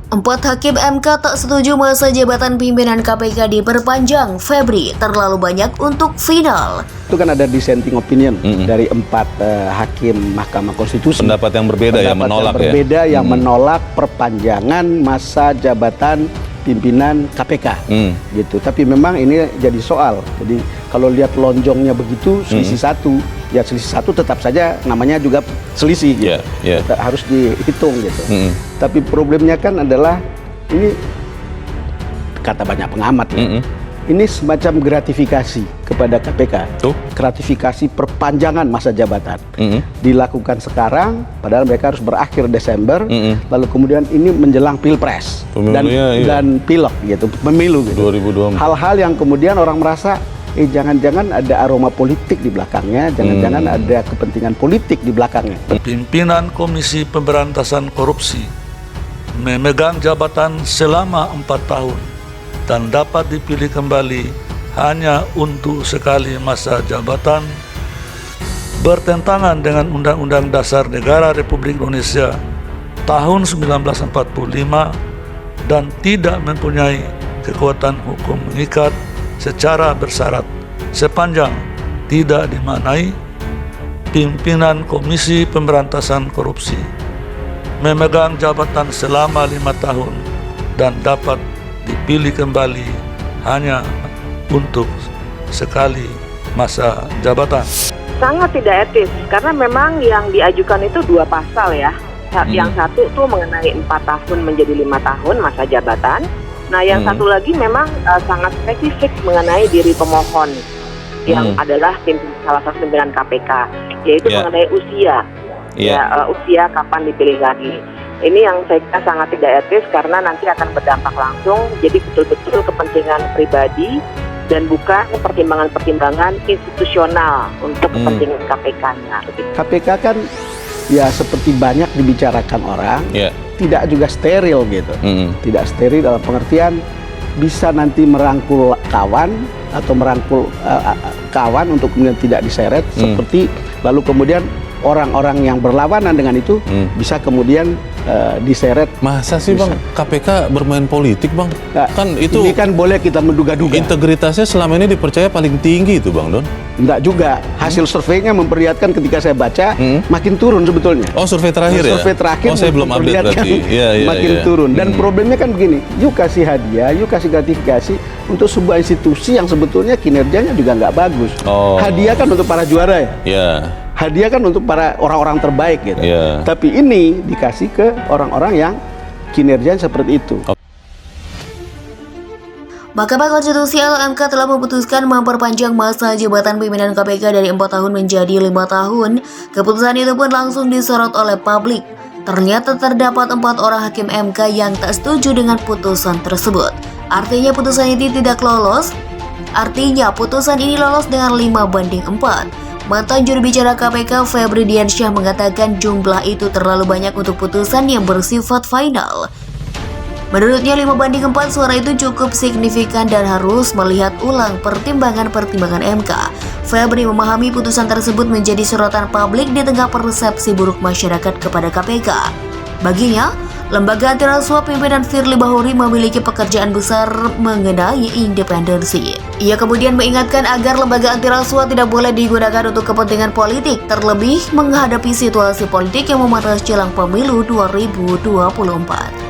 Empat hakim MK tak setuju masa jabatan pimpinan KPK diperpanjang. Febri, terlalu banyak untuk final. Itu kan ada dissenting opinion dari empat hakim Mahkamah Konstitusi. Pendapat yang berbeda yang menolak yang menolak perpanjangan masa jabatan pimpinan KPK. Gitu. Tapi memang ini jadi soal. Jadi kalau lihat lonjongnya begitu, selisih satu. Ya selisih satu tetap saja namanya juga selisih gitu. Harus dihitung gitu. Tapi problemnya kan adalah ini kata banyak pengamat ini semacam gratifikasi kepada KPK. Gratifikasi perpanjangan masa jabatan dilakukan sekarang padahal mereka harus berakhir Desember, lalu kemudian ini menjelang Pilpres dan pilek gitu, pemilu gitu. 2024. Hal-hal yang kemudian orang merasa jangan-jangan ada aroma politik di belakangnya, jangan-jangan ada kepentingan politik di belakangnya. Pimpinan Komisi Pemberantasan Korupsi memegang jabatan selama 4 tahun dan dapat dipilih kembali hanya untuk sekali masa jabatan, bertentangan dengan Undang-Undang Dasar Negara Republik Indonesia tahun 1945 dan tidak mempunyai kekuatan hukum mengikat secara bersyarat sepanjang tidak dimaknai pimpinan Komisi Pemberantasan Korupsi memegang jabatan selama 5 tahun dan dapat dipilih kembali hanya untuk sekali masa jabatan. Sangat tidak etis karena memang yang diajukan itu 2 pasal ya. Yang satu tuh mengenai 4 tahun menjadi 5 tahun masa jabatan. Nah, yang satu lagi memang sangat spesifik mengenai diri pemohon yang adalah salah satu pimpinan KPK, yaitu mengenai usia, usia kapan dipilih lagi. Ini yang saya kira sangat tidak etis karena nanti akan berdampak langsung, jadi betul-betul kepentingan pribadi dan bukan pertimbangan-pertimbangan institusional untuk kepentingan KPK-nya. KPK kan ya seperti banyak dibicarakan orang, tidak juga steril gitu. Tidak steril dalam pengertian bisa nanti merangkul kawan atau merangkul kawan untuk kemudian tidak diseret seperti lalu kemudian orang-orang yang berlawanan dengan itu bisa kemudian diseret. Masa sih Bang KPK bermain politik Bang? Kan itu ini kan boleh kita menduga-duga. Integritasnya selama ini dipercaya paling tinggi itu Bang Don. Enggak juga. Hasil surveinya memperlihatkan ketika saya baca makin turun sebetulnya. Oh, survei terakhir ya? Survei terakhir saya belum update berarti. Makin turun. Dan problemnya kan begini, yuk kasih hadiah, yuk kasih gratifikasi untuk sebuah institusi yang sebetulnya kinerjanya juga nggak bagus. Hadiah kan untuk para juara ya? Hadiah kan untuk para orang-orang terbaik gitu. Tapi ini dikasih ke orang-orang yang kinerjanya seperti itu. Mahkamah Konstitusi (MK) telah memutuskan memperpanjang masa jabatan pimpinan KPK dari 4 tahun menjadi 5 tahun. Keputusan itu pun langsung disorot oleh publik. Ternyata terdapat 4 orang hakim MK yang tak setuju dengan putusan tersebut. Artinya putusan ini tidak lolos. Artinya putusan ini lolos dengan 5/4. Mantan juru bicara KPK Febri Diansyah mengatakan jumlah itu terlalu banyak untuk putusan yang bersifat final. Menurutnya 5/4 suara itu cukup signifikan dan harus melihat ulang pertimbangan-pertimbangan MK. Febri memahami putusan tersebut menjadi sorotan publik di tengah persepsi buruk masyarakat kepada KPK. Baginya, lembaga antirasuah pimpinan Firly Bahuri memiliki pekerjaan besar mengenai independensi. Ia kemudian mengingatkan agar lembaga antirasuah tidak boleh digunakan untuk kepentingan politik, terlebih menghadapi situasi politik yang memanas jelang pemilu 2024.